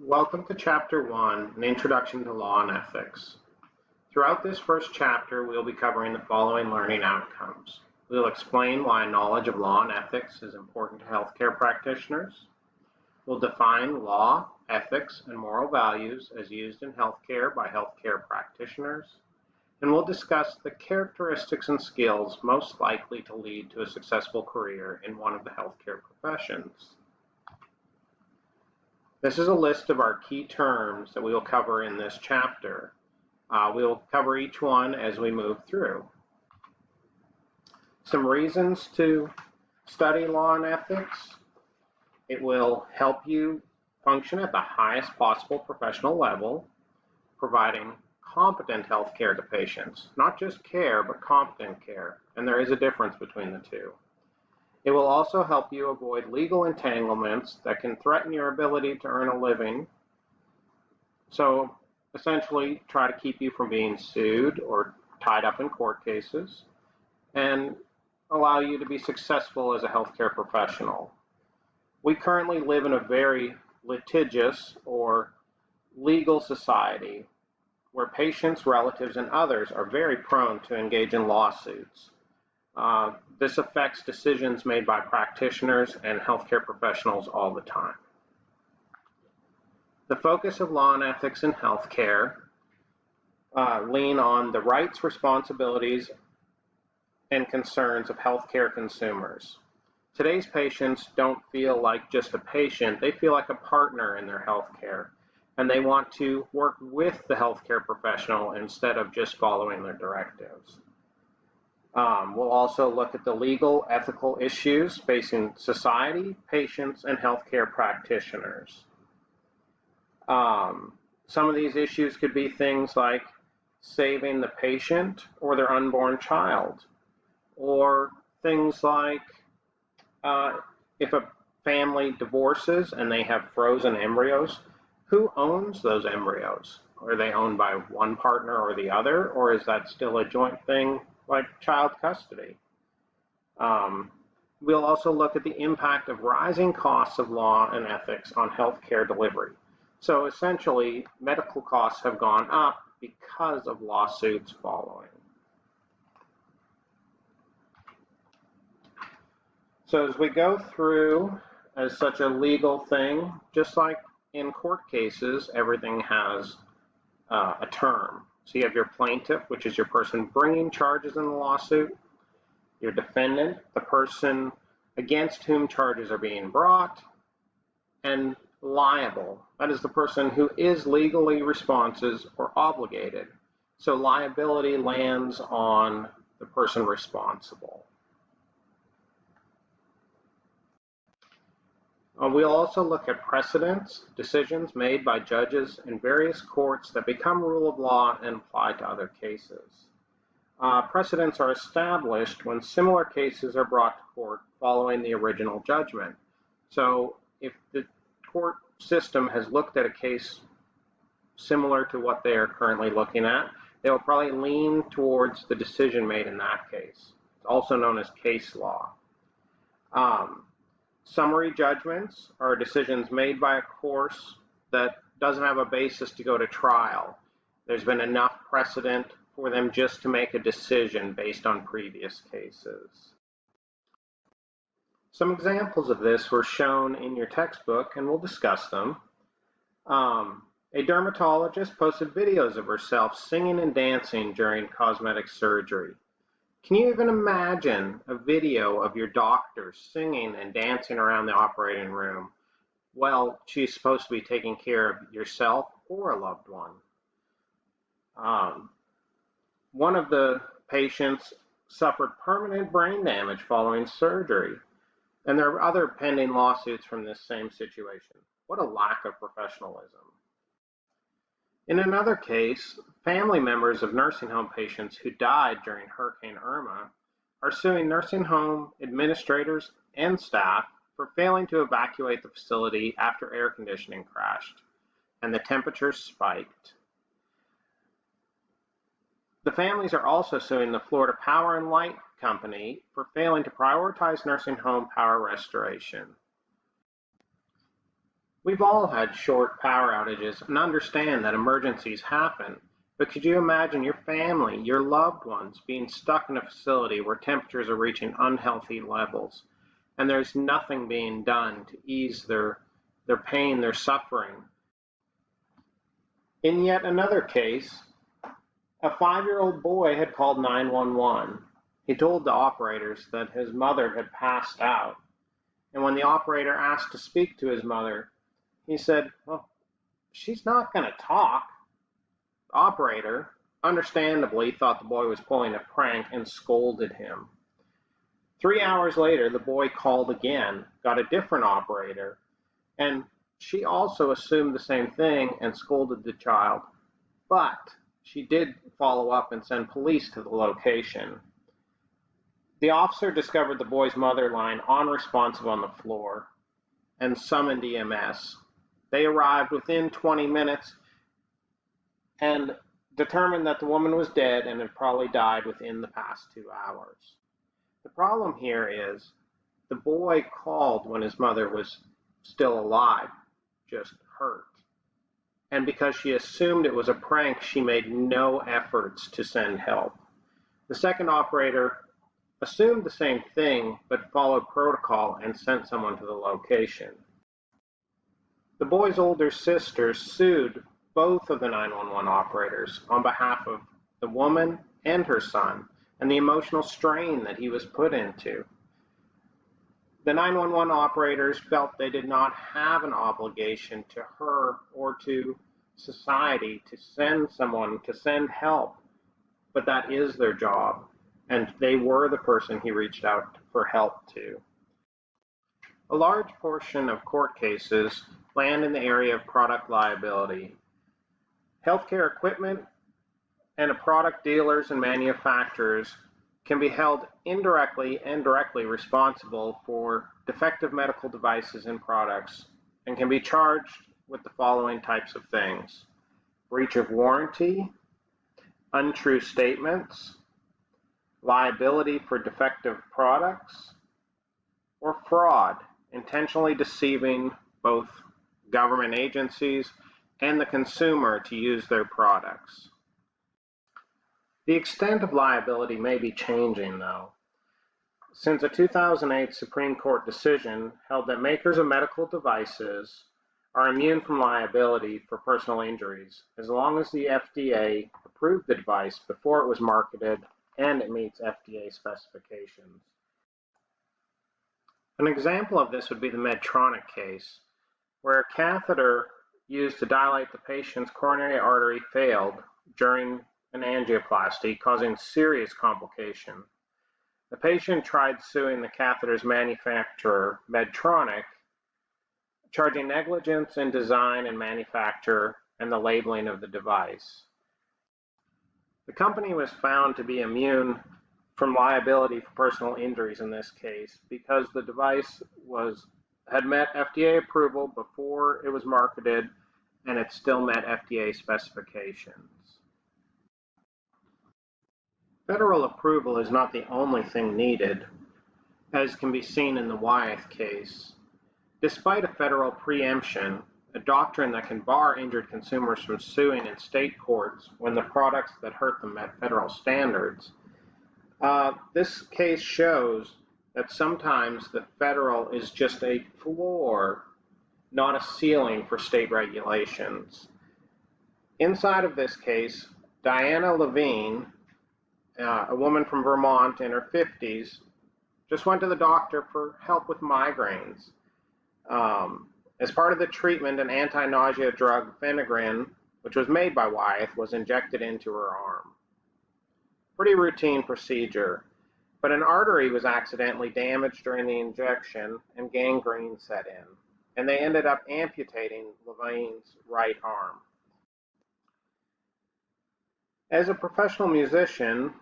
Welcome to Chapter 1, an Introduction to Law and Ethics. Throughout this first chapter, we'll be covering the following learning outcomes. We'll explain why knowledge of law and ethics is important to healthcare practitioners. We'll define law, ethics, and moral values as used in healthcare by healthcare practitioners. And we'll discuss the characteristics and skills most likely to lead to a successful career in one of the healthcare professions. This is a list of our key terms that we will cover in this chapter. We will cover each one as we move through. Some reasons to study law and ethics. It will help you function at the highest possible professional level, providing competent health care to patients. Not just care, but competent care, and there is a difference between the two. It will also help you avoid legal entanglements that can threaten your ability to earn a living. So essentially try to keep you from being sued or tied up in court cases and allow you to be successful as a healthcare professional. We currently live in a very litigious or legal society where patients, relatives, and others are very prone to engage in lawsuits. This affects decisions made by practitioners and healthcare professionals all the time. The focus of law and ethics in healthcare lean on the rights, responsibilities, and concerns of healthcare consumers. Today's patients don't feel like just a patient, they feel like a partner in their healthcare, and they want to work with the healthcare professional instead of just following their directives. We'll also look at the legal, ethical issues facing society, patients, and healthcare practitioners. Some of these issues could be things like saving the patient or their unborn child, or things like if a family divorces and they have frozen embryos, who owns those embryos? Are they owned by one partner or the other, or is that still a joint thing like child custody? We'll also look at the impact of rising costs of law and ethics on healthcare delivery. So essentially, medical costs have gone up because of lawsuits following. So as we go through as such a legal thing, just like in court cases, everything has a term. So you have your plaintiff, which is your person bringing charges in the lawsuit, your defendant, the person against whom charges are being brought, and liable, that is the person who is legally responsible or obligated. So liability lands on the person responsible. We'll also look at precedents, decisions made by judges in various courts that become rule of law and apply to other cases. Precedents are established when similar cases are brought to court following the original judgment. So if the court system has looked at a case similar to what they are currently looking at, they will probably lean towards the decision made in that case. It's also known as case law. Summary judgments are decisions made by a court that doesn't have a basis to go to trial. There's been enough precedent for them just to make a decision based on previous cases. Some examples of this were shown in your textbook, and we'll discuss them. A dermatologist posted videos of herself singing and dancing during cosmetic surgery. Can you even imagine a video of your doctor singing and dancing around the operating room while she's supposed to be taking care of yourself or a loved one? One of the patients suffered permanent brain damage following surgery, and there are other pending lawsuits from this same situation. What a lack of professionalism. In another case, family members of nursing home patients who died during Hurricane Irma are suing nursing home administrators and staff for failing to evacuate the facility after air conditioning crashed and the temperatures spiked. The families are also suing the Florida Power and Light Company for failing to prioritize nursing home power restoration. We've all had short power outages and understand that emergencies happen, but could you imagine your family, your loved ones, being stuck in a facility where temperatures are reaching unhealthy levels and there's nothing being done to ease their pain, their suffering? In yet another case, a 5-year-old boy had called 911. He told the operators that his mother had passed out, and when the operator asked to speak to his mother, he said, "Well, she's not going to talk." The operator, understandably, thought the boy was pulling a prank and scolded him. 3 hours later, the boy called again, got a different operator, and she also assumed the same thing and scolded the child. But she did follow up and send police to the location. The officer discovered the boy's mother lying unresponsive on the floor and summoned EMS. They arrived within 20 minutes and determined that the woman was dead and had probably died within the past 2 hours. The problem here is the boy called when his mother was still alive, just hurt. And because she assumed it was a prank, she made no efforts to send help. The second operator assumed the same thing, but followed protocol and sent someone to the location. The boy's older sister sued both of the 911 operators on behalf of the woman and her son and the emotional strain that he was put into. The 911 operators felt they did not have an obligation to her or to society to send someone, to send help, but that is their job, and they were the person he reached out for help to. A large portion of court cases land in the area of product liability. Healthcare equipment and product dealers and manufacturers can be held indirectly and directly responsible for defective medical devices and products and can be charged with the following types of things: breach of warranty, untrue statements, liability for defective products, or fraud, intentionally deceiving both government agencies and the consumer to use their products. The extent of liability may be changing, though, since a 2008 Supreme Court decision held that makers of medical devices are immune from liability for personal injuries as long as the FDA approved the device before it was marketed and it meets FDA specifications. An example of this would be the Medtronic case, where a catheter used to dilate the patient's coronary artery failed during an angioplasty, causing serious complication. The patient tried suing the catheter's manufacturer, Medtronic, charging negligence in design and manufacture and the labeling of the device. The company was found to be immune from liability for personal injuries in this case because the device had met FDA approval before it was marketed, and it still met FDA specifications. Federal approval is not the only thing needed, as can be seen in the Wyeth case. Despite a federal preemption, a doctrine that can bar injured consumers from suing in state courts when the products that hurt them met federal standards, this case shows that sometimes the federal is just a floor, not a ceiling for state regulations. Inside of this case, Diana Levine, a woman from Vermont in her 50s, just went to the doctor for help with migraines. As part of the treatment, an anti-nausea drug, Phenergan, which was made by Wyeth, was injected into her arm. Pretty routine procedure, but an artery was accidentally damaged during the injection and gangrene set in, and they ended up amputating Levine's right arm. As a professional musician,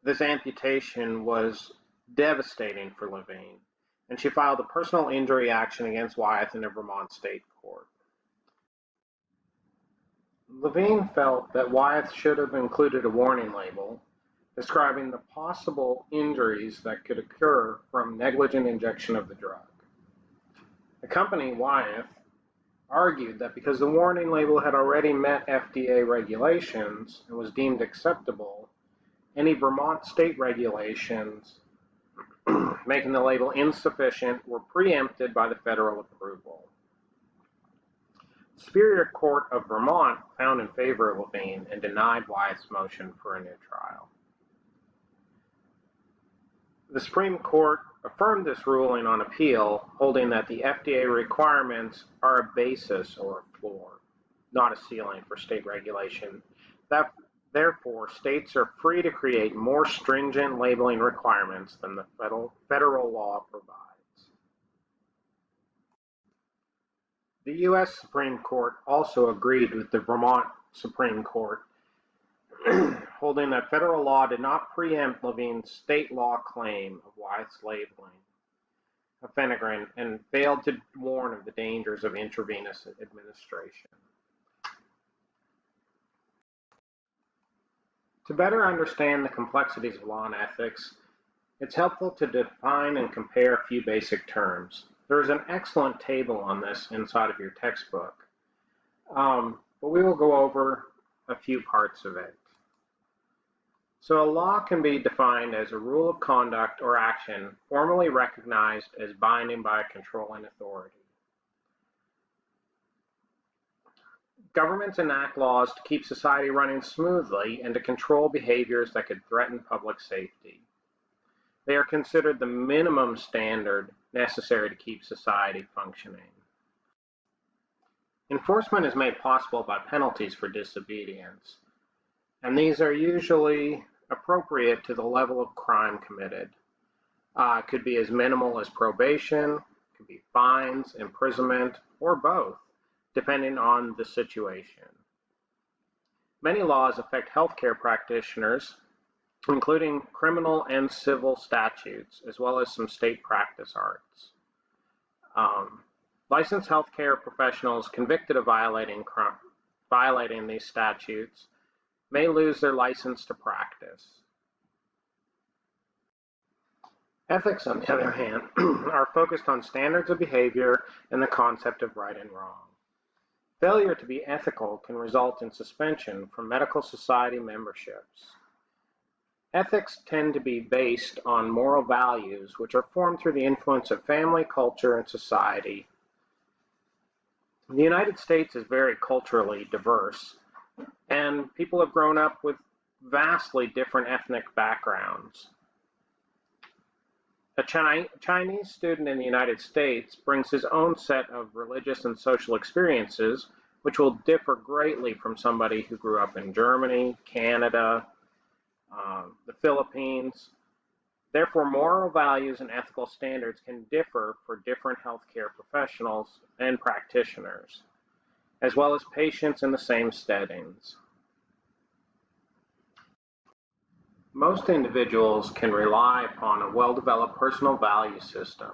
this amputation was devastating for Levine, and she filed a personal injury action against Wyeth in a Vermont state court. Levine felt that Wyeth should have included a warning label describing the possible injuries that could occur from negligent injection of the drug. The company, Wyeth, argued that because the warning label had already met FDA regulations and was deemed acceptable, any Vermont state regulations making the label insufficient were preempted by the federal approval. The Superior Court of Vermont found in favor of Levine and denied Wyeth's motion for a new trial. The Supreme Court affirmed this ruling on appeal, holding that the FDA requirements are a basis or a floor, not a ceiling for state regulation. Therefore, states are free to create more stringent labeling requirements than the federal law provides. The U.S. Supreme Court also agreed with the Vermont Supreme Court, holding that federal law did not preempt Levine's state law claim of Wyeth's labeling of phenergan and failed to warn of the dangers of intravenous administration. To better understand the complexities of law and ethics, it's helpful to define and compare a few basic terms. There is an excellent table on this inside of your textbook, but we will go over a few parts of it. So a law can be defined as a rule of conduct or action formally recognized as binding by a controlling authority. Governments enact laws to keep society running smoothly and to control behaviors that could threaten public safety. They are considered the minimum standard necessary to keep society functioning. Enforcement is made possible by penalties for disobedience, and these are usually appropriate to the level of crime committed. It could be as minimal as probation, could be fines, imprisonment, or both, depending on the situation. Many laws affect healthcare practitioners, including criminal and civil statutes, as well as some state practice arts. Licensed healthcare professionals convicted of violating these statutes may lose their license to practice. Ethics, on the other hand, are focused on standards of behavior and the concept of right and wrong. Failure to be ethical can result in suspension from medical society memberships. Ethics tend to be based on moral values, which are formed through the influence of family, culture, and society. The United States is very culturally diverse, and people have grown up with vastly different ethnic backgrounds. A Chinese student in the United States brings his own set of religious and social experiences, which will differ greatly from somebody who grew up in Germany, Canada, the Philippines. Therefore, moral values and ethical standards can differ for different healthcare professionals and practitioners, as well as patients in the same settings. Most individuals can rely upon a well-developed personal value system,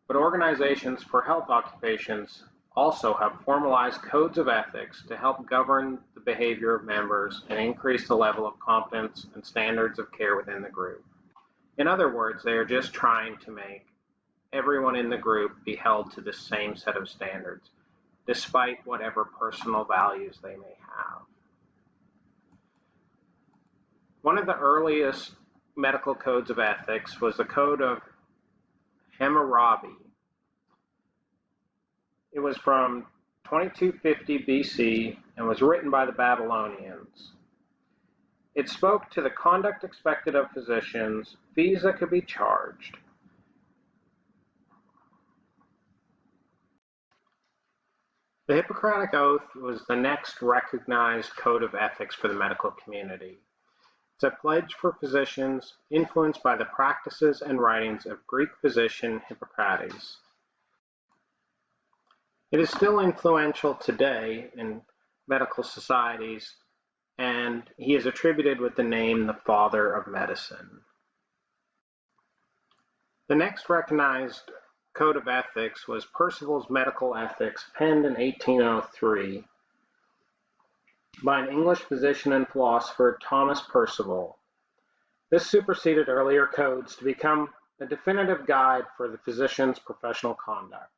but organizations for health occupations also have formalized codes of ethics to help govern the behavior of members and increase the level of competence and standards of care within the group. In other words, they are just trying to make everyone in the group be held to the same set of standards, despite whatever personal values they may have. One of the earliest medical codes of ethics was the Code of Hammurabi. It was from 2250 BC and was written by the Babylonians. It spoke to the conduct expected of physicians, fees that could be charged. The Hippocratic Oath was the next recognized code of ethics for the medical community. It's a pledge for physicians influenced by the practices and writings of Greek physician Hippocrates. It is still influential today in medical societies, and he is attributed with the name the Father of Medicine. The next recognized code of ethics was Percival's Medical Ethics, penned in 1803 by an English physician and philosopher, Thomas Percival. This superseded earlier codes to become a definitive guide for the physician's professional conduct.